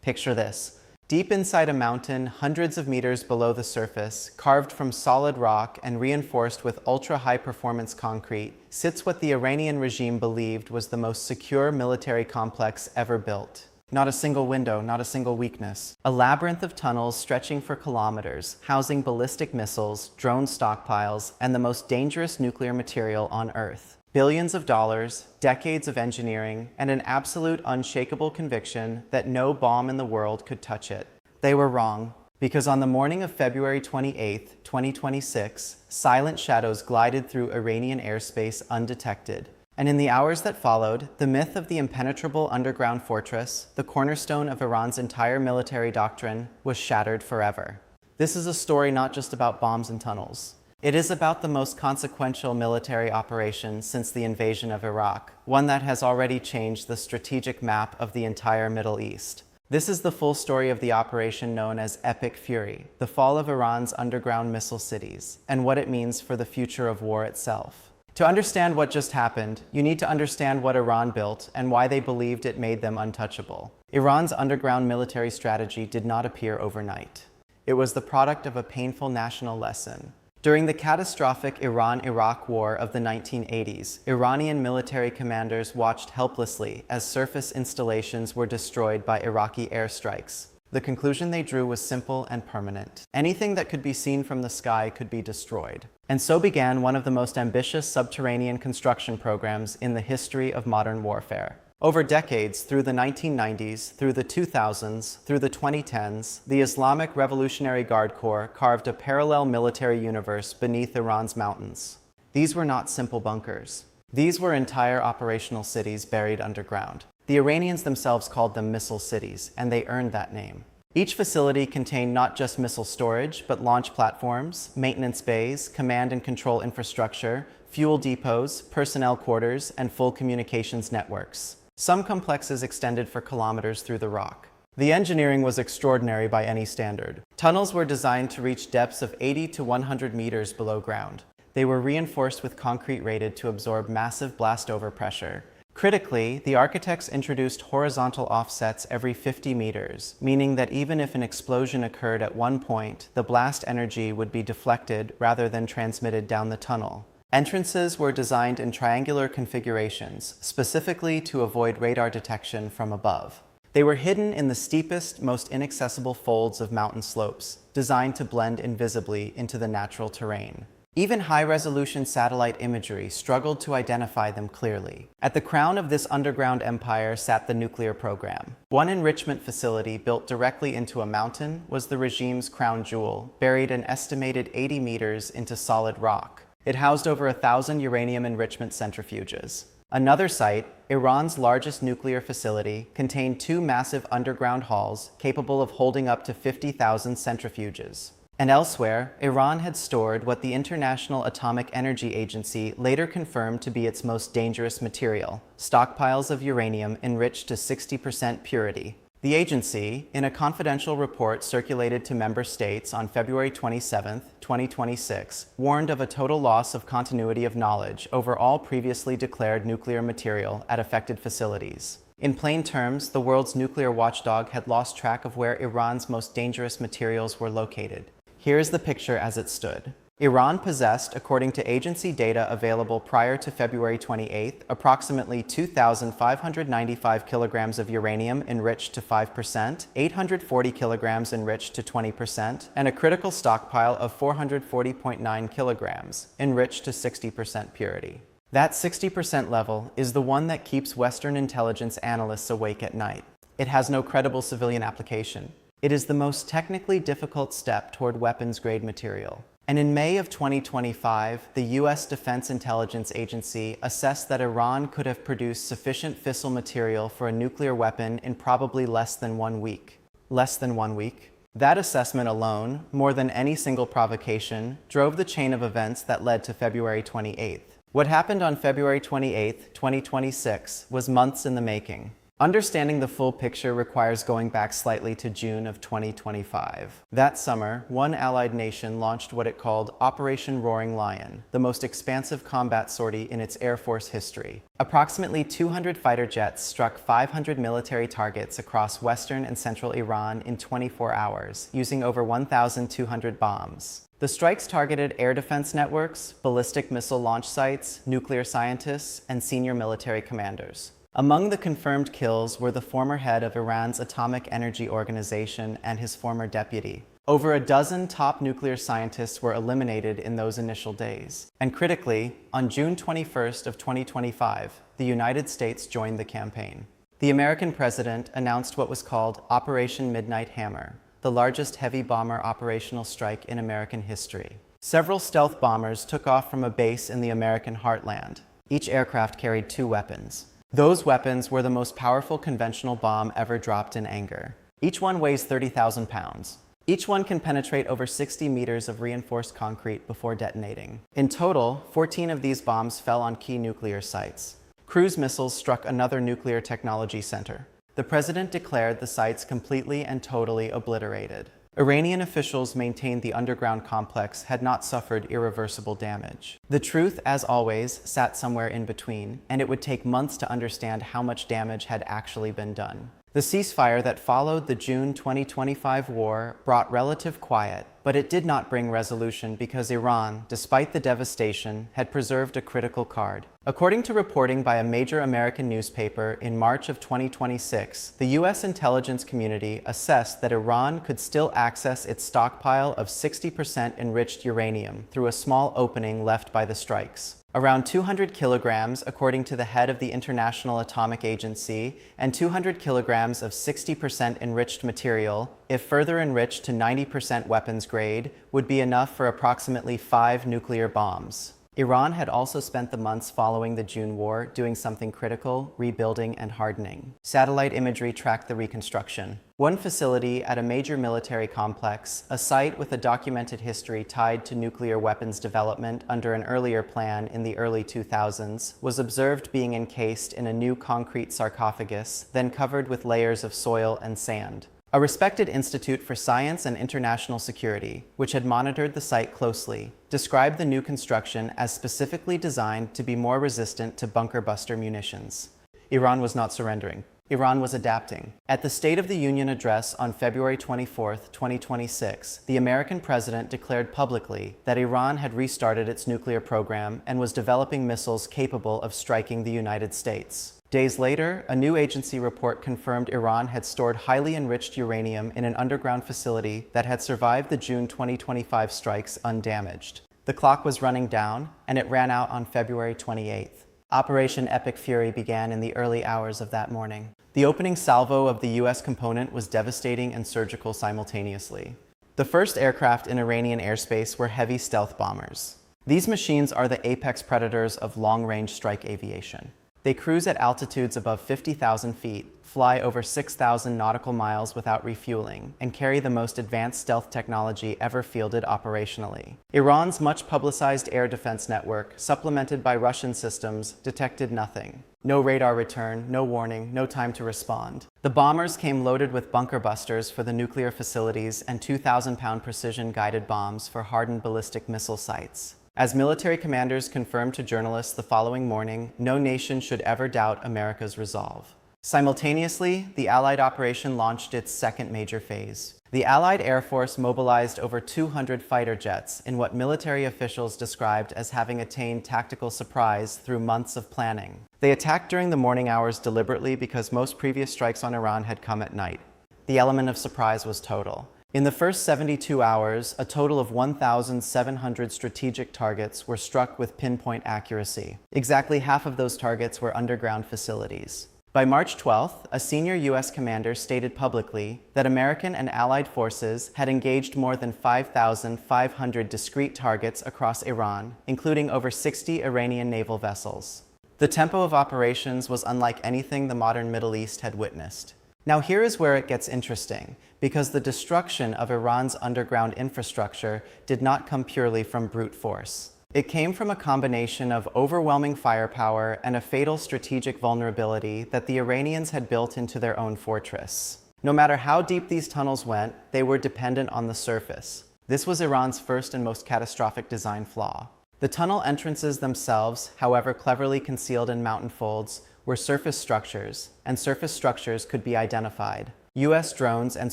Picture this. Deep inside a mountain, hundreds of meters below the surface, carved from solid rock and reinforced with ultra-high-performance concrete, sits what the Iranian regime believed was the most secure military complex ever built. Not a single window, not a single weakness. A labyrinth of tunnels stretching for kilometers, housing ballistic missiles, drone stockpiles, and the most dangerous nuclear material on Earth. Billions of dollars, decades of engineering, and an absolute unshakable conviction that no bomb in the world could touch it. They were wrong, because on the morning of February 28, 2026, silent shadows glided through Iranian airspace undetected. And in the hours that followed, the myth of the impenetrable underground fortress, the cornerstone of Iran's entire military doctrine, was shattered forever. This is a story not just about bombs and tunnels. It is about the most consequential military operation since the invasion of Iraq, one that has already changed the strategic map of the entire Middle East. This is the full story of the operation known as Epic Fury, the fall of Iran's underground missile cities, and what it means for the future of war itself. To understand what just happened, you need to understand what Iran built and why they believed it made them untouchable. Iran's underground military strategy did not appear overnight. It was the product of a painful national lesson. During the catastrophic Iran-Iraq War of the 1980s, Iranian military commanders watched helplessly as surface installations were destroyed by Iraqi airstrikes. The conclusion they drew was simple and permanent. Anything that could be seen from the sky could be destroyed. And so began one of the most ambitious subterranean construction programs in the history of modern warfare. Over decades, through the 1990s, through the 2000s, through the 2010s, the Islamic Revolutionary Guard Corps carved a parallel military universe beneath Iran's mountains. These were not simple bunkers. These were entire operational cities buried underground. The Iranians themselves called them missile cities, and they earned that name. Each facility contained not just missile storage, but launch platforms, maintenance bays, command and control infrastructure, fuel depots, personnel quarters, and full communications networks. Some complexes extended for kilometers through the rock. The engineering was extraordinary by any standard. Tunnels were designed to reach depths of 80 to 100 meters below ground. They were reinforced with concrete rated to absorb massive blast overpressure. Critically, the architects introduced horizontal offsets every 50 meters, meaning that even if an explosion occurred at one point, the blast energy would be deflected rather than transmitted down the tunnel. Entrances were designed in triangular configurations, specifically to avoid radar detection from above. They were hidden in the steepest, most inaccessible folds of mountain slopes, designed to blend invisibly into the natural terrain. Even high-resolution satellite imagery struggled to identify them clearly. At the crown of this underground empire sat the nuclear program. One enrichment facility built directly into a mountain was the regime's crown jewel, buried an estimated 80 meters into solid rock. It housed over 1,000 uranium enrichment centrifuges. Another site, Iran's largest nuclear facility, contained two massive underground halls capable of holding up to 50,000 centrifuges. And elsewhere, Iran had stored what the International Atomic Energy Agency later confirmed to be its most dangerous material, stockpiles of uranium enriched to 60% purity. The agency, in a confidential report circulated to member states on February 27, 2026, warned of a total loss of continuity of knowledge over all previously declared nuclear material at affected facilities. In plain terms, the world's nuclear watchdog had lost track of where Iran's most dangerous materials were located. Here is the picture as it stood. Iran possessed, according to agency data available prior to February 28, approximately 2,595 kilograms of uranium enriched to 5%, 840 kilograms enriched to 20%, and a critical stockpile of 440.9 kilograms, enriched to 60% purity. That 60% level is the one that keeps Western intelligence analysts awake at night. It has no credible civilian application. It is the most technically difficult step toward weapons-grade material. And in May of 2025, the U.S. Defense Intelligence Agency assessed that Iran could have produced sufficient fissile material for a nuclear weapon in probably less than 1 week. Less than 1 week? That assessment alone, more than any single provocation, drove the chain of events that led to February 28th. What happened on February 28, 2026, was months in the making. Understanding the full picture requires going back slightly to June of 2025. That summer, one Allied nation launched what it called Operation Roaring Lion, the most expansive combat sortie in its Air Force history. Approximately 200 fighter jets struck 500 military targets across western and central Iran in 24 hours, using over 1,200 bombs. The strikes targeted air defense networks, ballistic missile launch sites, nuclear scientists, and senior military commanders. Among the confirmed kills were the former head of Iran's Atomic Energy Organization and his former deputy. Over a dozen top nuclear scientists were eliminated in those initial days. And critically, on June 21st of 2025, the United States joined the campaign. The American president announced what was called Operation Midnight Hammer, the largest heavy bomber operational strike in American history. Several stealth bombers took off from a base in the American heartland. Each aircraft carried 2 weapons. Those weapons were the most powerful conventional bomb ever dropped in anger. Each one weighs 30,000 pounds. Each one can penetrate over 60 meters of reinforced concrete before detonating. In total, 14 of these bombs fell on key nuclear sites. Cruise missiles struck another nuclear technology center. The president declared the sites completely and totally obliterated. Iranian officials maintained the underground complex had not suffered irreversible damage. The truth, as always, sat somewhere in between, and it would take months to understand how much damage had actually been done. The ceasefire that followed the June 2025 war brought relative quiet, but it did not bring resolution because Iran, despite the devastation, had preserved a critical card. According to reporting by a major American newspaper in March of 2026, the U.S. intelligence community assessed that Iran could still access its stockpile of 60% enriched uranium through a small opening left by the strikes. Around 200 kilograms, according to the head of the International Atomic Agency, and 200 kilograms of 60% enriched material, if further enriched to 90% weapons grade, would be enough for approximately 5 nuclear bombs. Iran had also spent the months following the June war doing something critical, rebuilding and hardening. Satellite imagery tracked the reconstruction. One facility at a major military complex, a site with a documented history tied to nuclear weapons development under an earlier plan in the early 2000s, was observed being encased in a new concrete sarcophagus, then covered with layers of soil and sand. A respected institute for science and international security, which had monitored the site closely, described the new construction as specifically designed to be more resistant to bunker-buster munitions. Iran was not surrendering. Iran was adapting. At the State of the Union address on February 24, 2026, the American president declared publicly that Iran had restarted its nuclear program and was developing missiles capable of striking the United States. Days later, a new agency report confirmed Iran had stored highly enriched uranium in an underground facility that had survived the June 2025 strikes undamaged. The clock was running down, and it ran out on February 28th. Operation Epic Fury began in the early hours of that morning. The opening salvo of the U.S. component was devastating and surgical simultaneously. The first aircraft in Iranian airspace were heavy stealth bombers. These machines are the apex predators of long-range strike aviation. They cruise at altitudes above 50,000 feet, fly over 6,000 nautical miles without refueling, and carry the most advanced stealth technology ever fielded operationally. Iran's much-publicized air defense network, supplemented by Russian systems, detected nothing. No radar return, no warning, no time to respond. The bombers came loaded with bunker busters for the nuclear facilities and 2,000-pound precision-guided bombs for hardened ballistic missile sites. As military commanders confirmed to journalists the following morning, no nation should ever doubt America's resolve. Simultaneously, the Allied operation launched its second major phase. The Allied Air Force mobilized over 200 fighter jets in what military officials described as having attained tactical surprise through months of planning. They attacked during the morning hours deliberately because most previous strikes on Iran had come at night. The element of surprise was total. In the first 72 hours, a total of 1,700 strategic targets were struck with pinpoint accuracy. Exactly half of those targets were underground facilities. By March 12th, a senior U.S. commander stated publicly that American and Allied forces had engaged more than 5,500 discrete targets across Iran, including over 60 Iranian naval vessels. The tempo of operations was unlike anything the modern Middle East had witnessed. Now here is where it gets interesting, because the destruction of Iran's underground infrastructure did not come purely from brute force. It came from a combination of overwhelming firepower and a fatal strategic vulnerability that the Iranians had built into their own fortress. No matter how deep these tunnels went, they were dependent on the surface. This was Iran's first and most catastrophic design flaw. The tunnel entrances themselves, however cleverly concealed in mountain folds, were surface structures, and surface structures could be identified. US drones and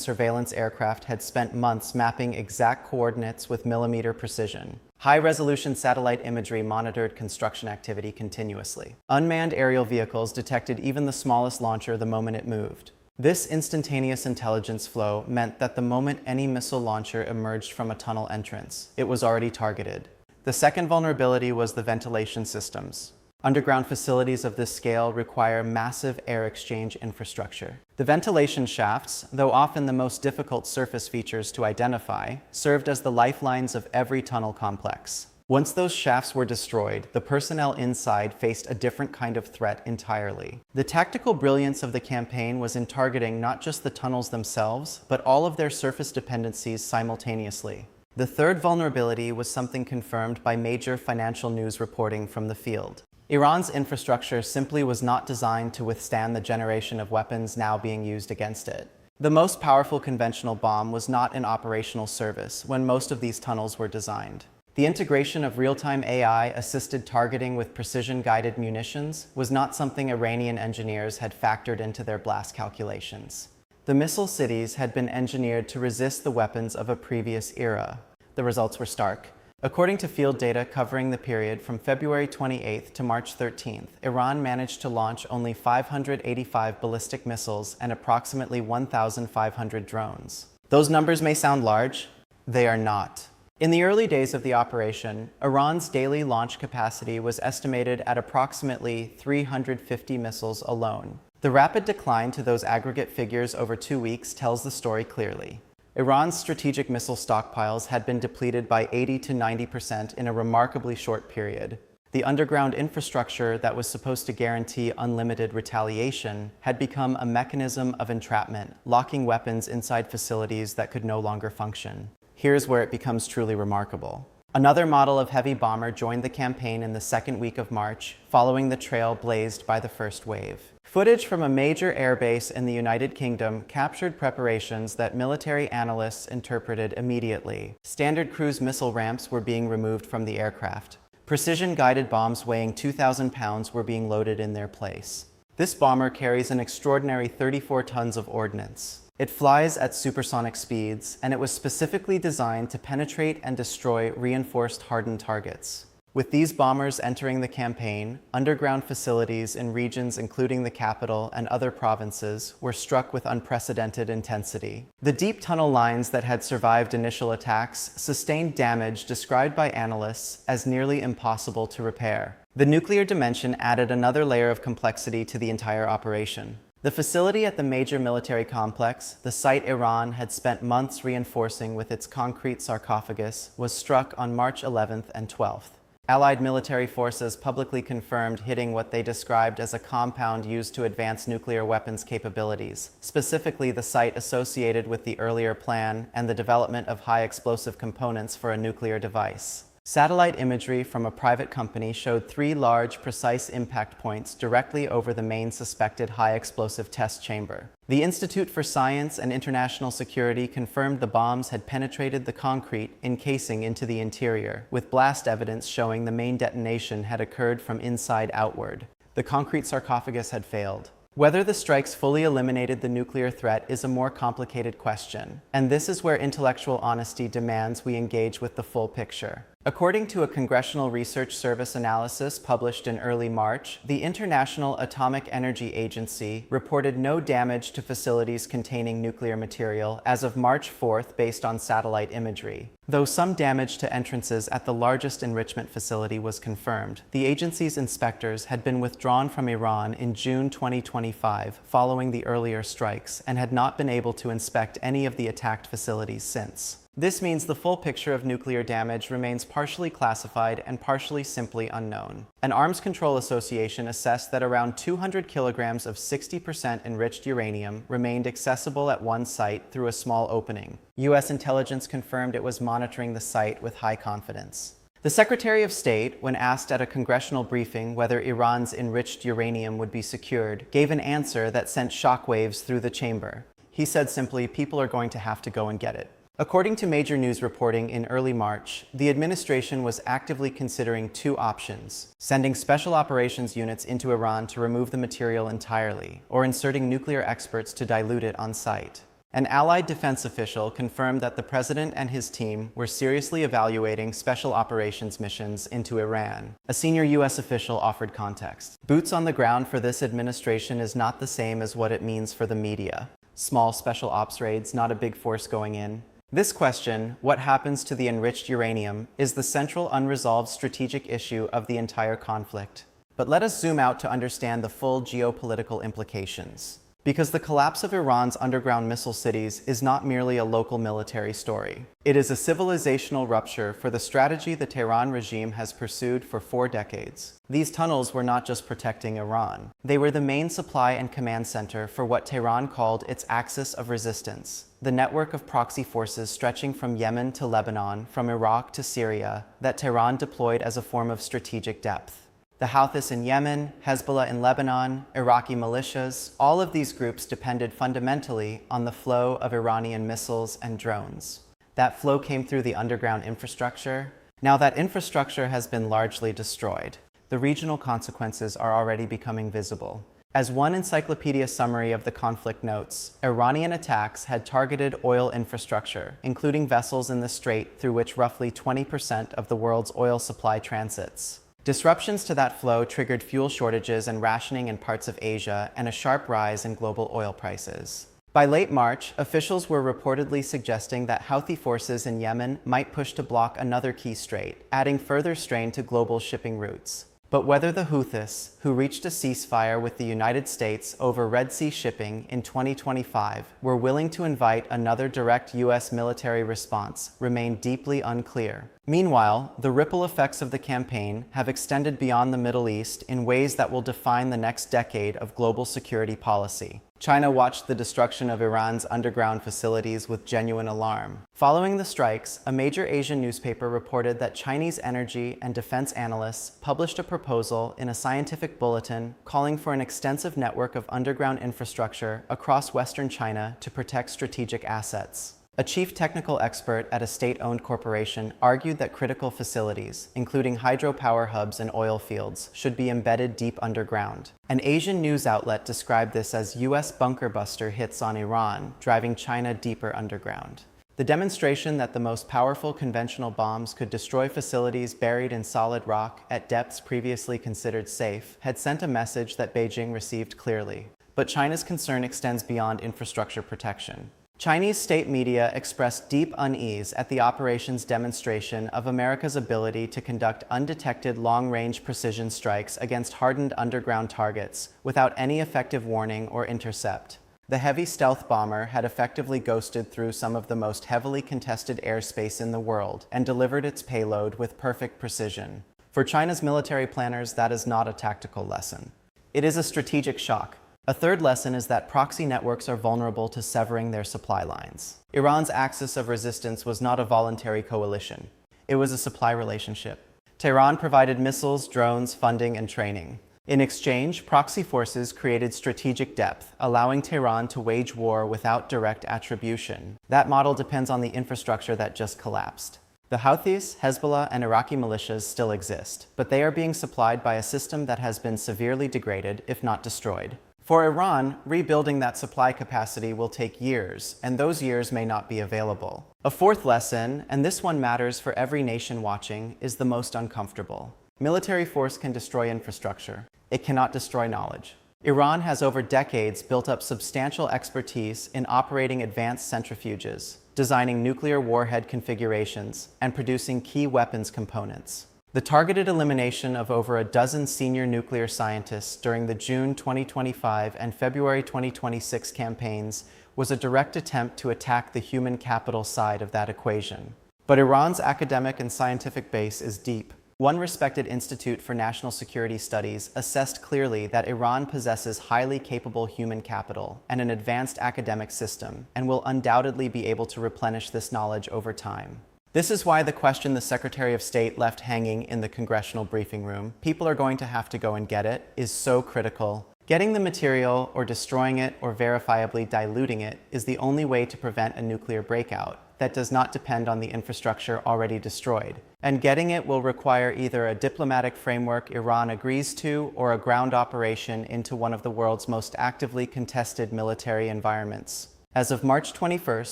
surveillance aircraft had spent months mapping exact coordinates with millimeter precision. High-resolution satellite imagery monitored construction activity continuously. Unmanned aerial vehicles detected even the smallest launcher the moment it moved. This instantaneous intelligence flow meant that the moment any missile launcher emerged from a tunnel entrance, it was already targeted. The second vulnerability was the ventilation systems. Underground facilities of this scale require massive air exchange infrastructure. The ventilation shafts, though often the most difficult surface features to identify, served as the lifelines of every tunnel complex. Once those shafts were destroyed, the personnel inside faced a different kind of threat entirely. The tactical brilliance of the campaign was in targeting not just the tunnels themselves, but all of their surface dependencies simultaneously. The third vulnerability was something confirmed by major financial news reporting from the field. Iran's infrastructure simply was not designed to withstand the generation of weapons now being used against it. The most powerful conventional bomb was not in operational service when most of these tunnels were designed. The integration of real-time AI-assisted targeting with precision-guided munitions was not something Iranian engineers had factored into their blast calculations. The missile cities had been engineered to resist the weapons of a previous era. The results were stark. According to field data covering the period from February 28th to March 13th, Iran managed to launch only 585 ballistic missiles and approximately 1,500 drones. Those numbers may sound large. They are not. In the early days of the operation, Iran's daily launch capacity was estimated at approximately 350 missiles alone. The rapid decline to those aggregate figures over 2 weeks tells the story clearly. Iran's strategic missile stockpiles had been depleted by 80 to 90% in a remarkably short period. The underground infrastructure that was supposed to guarantee unlimited retaliation had become a mechanism of entrapment, locking weapons inside facilities that could no longer function. Here's where it becomes truly remarkable. Another model of heavy bomber joined the campaign in the second week of March, following the trail blazed by the first wave. Footage from a major airbase in the United Kingdom captured preparations that military analysts interpreted immediately. Standard cruise missile ramps were being removed from the aircraft. Precision-guided bombs weighing 2,000 pounds were being loaded in their place. This bomber carries an extraordinary 34 tons of ordnance. It flies at supersonic speeds, and it was specifically designed to penetrate and destroy reinforced hardened targets. With these bombers entering the campaign, underground facilities in regions including the capital and other provinces were struck with unprecedented intensity. The deep tunnel lines that had survived initial attacks sustained damage described by analysts as nearly impossible to repair. The nuclear dimension added another layer of complexity to the entire operation. The facility at the major military complex, the site Iran had spent months reinforcing with its concrete sarcophagus, was struck on March 11th and 12th. Allied military forces publicly confirmed hitting what they described as a compound used to advance nuclear weapons capabilities, specifically the site associated with the earlier plan and the development of high explosive components for a nuclear device. Satellite imagery from a private company showed 3 large, precise impact points directly over the main suspected high-explosive test chamber. The Institute for Science and International Security confirmed the bombs had penetrated the concrete encasing into the interior, with blast evidence showing the main detonation had occurred from inside outward. The concrete sarcophagus had failed. Whether the strikes fully eliminated the nuclear threat is a more complicated question, and this is where intellectual honesty demands we engage with the full picture. According to a Congressional Research Service analysis published in early March, the International Atomic Energy Agency reported no damage to facilities containing nuclear material as of March 4th based on satellite imagery. Though some damage to entrances at the largest enrichment facility was confirmed, the agency's inspectors had been withdrawn from Iran in June 2025 following the earlier strikes and had not been able to inspect any of the attacked facilities since. This means the full picture of nuclear damage remains partially classified and partially simply unknown. An Arms Control Association assessed that around 200 kilograms of 60% enriched uranium remained accessible at one site through a small opening. US intelligence confirmed it was monitoring the site with high confidence. The Secretary of State, when asked at a congressional briefing whether Iran's enriched uranium would be secured, gave an answer that sent shockwaves through the chamber. He said simply, "People are going to have to go and get it." According to major news reporting in early March, the administration was actively considering two options: sending special operations units into Iran to remove the material entirely, or inserting nuclear experts to dilute it on site. An allied defense official confirmed that the president and his team were seriously evaluating special operations missions into Iran. A senior U.S. official offered context. Boots on the ground for this administration is not the same as what it means for the media. Small special ops raids, not a big force going in. This question, what happens to the enriched uranium, is the central unresolved strategic issue of the entire conflict. But let us zoom out to understand the full geopolitical implications. Because the collapse of Iran's underground missile cities is not merely a local military story. It is a civilizational rupture for the strategy the Tehran regime has pursued for 4 decades. These tunnels were not just protecting Iran. They were the main supply and command center for what Tehran called its axis of resistance, the network of proxy forces stretching from Yemen to Lebanon, from Iraq to Syria, that Tehran deployed as a form of strategic depth. The Houthis in Yemen, Hezbollah in Lebanon, Iraqi militias, all of these groups depended fundamentally on the flow of Iranian missiles and drones. That flow came through the underground infrastructure. Now that infrastructure has been largely destroyed. The regional consequences are already becoming visible. As one encyclopedia summary of the conflict notes, Iranian attacks had targeted oil infrastructure, including vessels in the strait through which roughly 20% of the world's oil supply transits. Disruptions to that flow triggered fuel shortages and rationing in parts of Asia and a sharp rise in global oil prices. By late March, officials were reportedly suggesting that Houthi forces in Yemen might push to block another key strait, adding further strain to global shipping routes. But whether the Houthis, who reached a ceasefire with the United States over Red Sea shipping in 2025, were willing to invite another direct U.S. military response, remained deeply unclear. Meanwhile, the ripple effects of the campaign have extended beyond the Middle East in ways that will define the next decade of global security policy. China watched the destruction of Iran's underground facilities with genuine alarm. Following the strikes, a major Asian newspaper reported that Chinese energy and defense analysts published a proposal in a scientific bulletin calling for an extensive network of underground infrastructure across Western China to protect strategic assets. A chief technical expert at a state-owned corporation argued that critical facilities, including hydropower hubs and oil fields, should be embedded deep underground. An Asian news outlet described this as U.S. bunker buster hits on Iran, driving China deeper underground. The demonstration that the most powerful conventional bombs could destroy facilities buried in solid rock at depths previously considered safe had sent a message that Beijing received clearly. But China's concern extends beyond infrastructure protection. Chinese state media expressed deep unease at the operation's demonstration of America's ability to conduct undetected long-range precision strikes against hardened underground targets without any effective warning or intercept. The heavy stealth bomber had effectively ghosted through some of the most heavily contested airspace in the world and delivered its payload with perfect precision. For China's military planners, that is not a tactical lesson. It is a strategic shock. A third lesson is that proxy networks are vulnerable to severing their supply lines. Iran's axis of resistance was not a voluntary coalition. It was a supply relationship. Tehran provided missiles, drones, funding, and training. In exchange, proxy forces created strategic depth, allowing Tehran to wage war without direct attribution. That model depends on the infrastructure that just collapsed. The Houthis, Hezbollah, and Iraqi militias still exist, but they are being supplied by a system that has been severely degraded, if not destroyed. For Iran, rebuilding that supply capacity will take years, and those years may not be available. A fourth lesson, and this one matters for every nation watching, is the most uncomfortable. Military force can destroy infrastructure. It cannot destroy knowledge. Iran has over decades built up substantial expertise in operating advanced centrifuges, designing nuclear warhead configurations, and producing key weapons components. The targeted elimination of over a dozen senior nuclear scientists during the June 2025 and February 2026 campaigns was a direct attempt to attack the human capital side of that equation. But Iran's academic and scientific base is deep. One respected Institute for National Security Studies assessed clearly that Iran possesses highly capable human capital and an advanced academic system, and will undoubtedly be able to replenish this knowledge over time. This is why the question the Secretary of State left hanging in the congressional briefing room, people are going to have to go and get it, is so critical. Getting the material, or destroying it, or verifiably diluting it is the only way to prevent a nuclear breakout that does not depend on the infrastructure already destroyed. And getting it will require either a diplomatic framework Iran agrees to or a ground operation into one of the world's most actively contested military environments. As of March 21,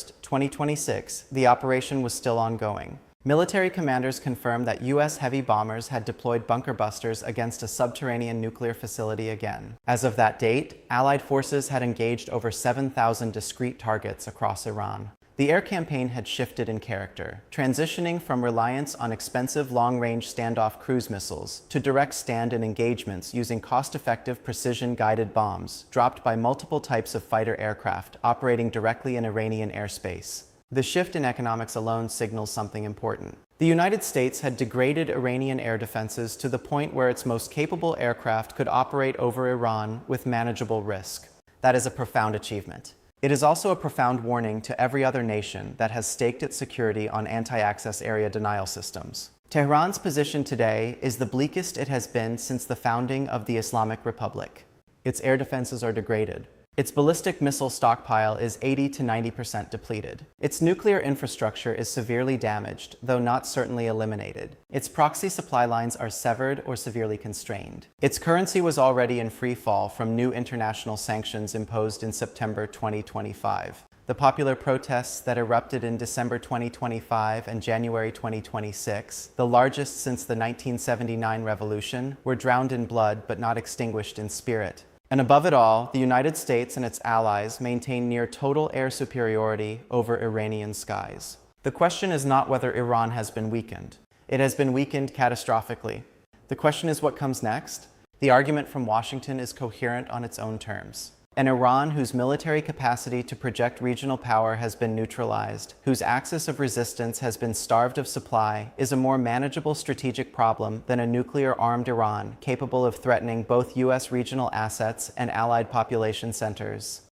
2026, the operation was still ongoing. Military commanders confirmed that U.S. heavy bombers had deployed bunker busters against a subterranean nuclear facility again. As of that date, Allied forces had engaged over 7,000 discrete targets across Iran. The air campaign had shifted in character, transitioning from reliance on expensive long-range standoff cruise missiles to direct stand-in engagements using cost-effective precision-guided bombs dropped by multiple types of fighter aircraft operating directly in Iranian airspace. The shift in economics alone signals something important. The United States had degraded Iranian air defenses to the point where its most capable aircraft could operate over Iran with manageable risk. That is a profound achievement. It is also a profound warning to every other nation that has staked its security on anti-access area denial systems. Tehran's position today is the bleakest it has been since the founding of the Islamic Republic. Its air defenses are degraded. Its ballistic missile stockpile is 80 to 90% depleted. Its nuclear infrastructure is severely damaged, though not certainly eliminated. Its proxy supply lines are severed or severely constrained. Its currency was already in free fall from new international sanctions imposed in September 2025. The popular protests that erupted in December 2025 and January 2026, the largest since the 1979 revolution, were drowned in blood but not extinguished in spirit. And above it all, the United States and its allies maintain near total air superiority over Iranian skies. The question is not whether Iran has been weakened. It has been weakened catastrophically. The question is what comes next? The argument from Washington is coherent on its own terms. An Iran whose military capacity to project regional power has been neutralized, whose axis of resistance has been starved of supply, is a more manageable strategic problem than a nuclear-armed Iran capable of threatening both U.S. regional assets and allied population centers.